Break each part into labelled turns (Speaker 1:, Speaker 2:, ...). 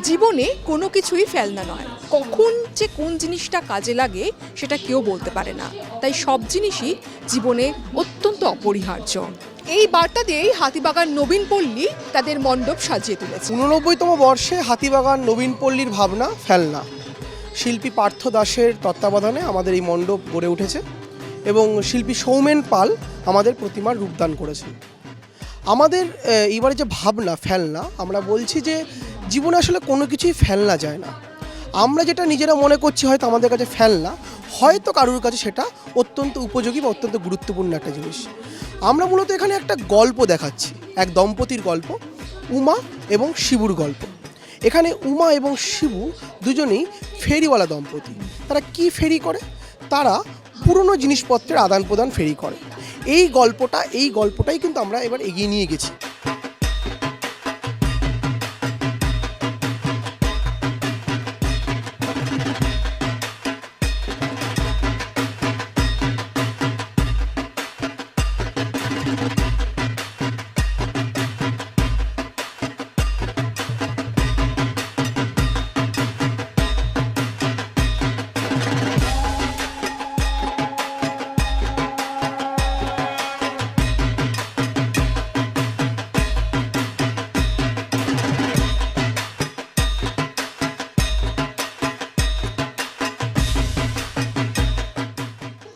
Speaker 1: জীবনে কোনো কিছুই ফেলনা নয়, কখন যে কোন জিনিসটা কাজে লাগে সেটা কেউ বলতে পারে না, তাই সব জিনিসই জীবনে অত্যন্ত অপরিহার্য। এই বার্তা দিয়েই হাতিবাগান নবীন পল্লী তাদের মণ্ডপ সাজিয়ে তুলেছে।
Speaker 2: 89তম বর্ষে হাতিবাগান নবীন পল্লীর ভাবনা ফেলনা। শিল্পী পার্থ দাসের তত্ত্বাবধানে আমাদের এই মণ্ডপ গড়ে উঠেছে এবং শিল্পী সৌমেন পাল আমাদের প্রতিমার রূপদান করেছেন। আমাদের এবারে যে ভাবনা ফেলনা, আমরা বলছি যে জীবনে আসলে কোনো কিছুই ফেলনা যায় না। আমরা যেটা নিজেরা মনে করছি হয়তো আমাদের কাছে ফেলনা, হয়তো কারোর কাছে সেটা অত্যন্ত উপযোগী বা অত্যন্ত গুরুত্বপূর্ণ একটা জিনিস। আমরা মূলত এখানে একটা গল্প দেখাচ্ছি, এক দম্পতির গল্প, উমা এবং শিবুর গল্প। এখানে উমা এবং শিবু দুজনেই ফেরিওয়ালা দম্পতি। তারা কি ফেরি করে? তারা পুরনো জিনিসপত্রের আদান প্রদান ফেরি করে। এই গল্পটাই কিন্তু আমরা এবার এগিয়ে নিয়ে গেছি।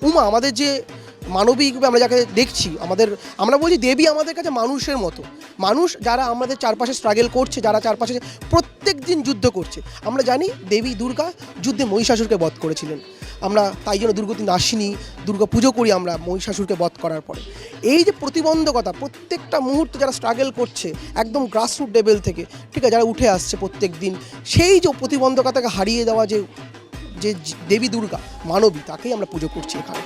Speaker 2: উমা আমাদের যে মানবিক, আমরা যাকে দেখছি, আমরা বলছি দেবী আমাদের কাছে মানুষের মতো। মানুষ যারা আমাদের চারপাশে স্ট্রাগল করছে, যারা চারপাশে প্রত্যেক দিন যুদ্ধ করছে। আমরা জানি দেবী দুর্গা যুদ্ধে মহিষাসুরকে বধ করেছিলেন। আমরা তাই জন্য নাসিনী দুর্গা পুজো করি আমরা মহিষাসুরকে বধ করার পরে। এই যে প্রতিবন্ধকতা, প্রত্যেকটা মুহূর্তে যারা স্ট্রাগল করছে একদম গ্রাসরুট লেভেল থেকে, ঠিক আছে, যারা উঠে আসছে প্রত্যেক দিন, সেই যে প্রতিবন্ধকতাকে হারিয়ে দেওয়া যে দেবী দুর্গা মানবী, তাকেই আমরা পুজো করছি এখানে।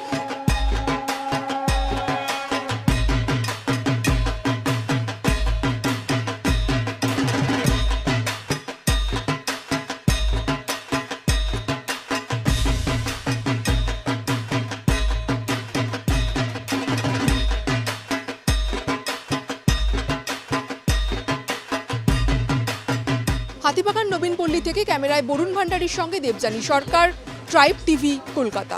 Speaker 1: হাতিবাগান নবীন পল্লী থেকে ক্যামেরায় বরুণ ভান্ডারীর সঙ্গে দেবযানী সরকার, ট্রাইব টিভি, কলকাতা।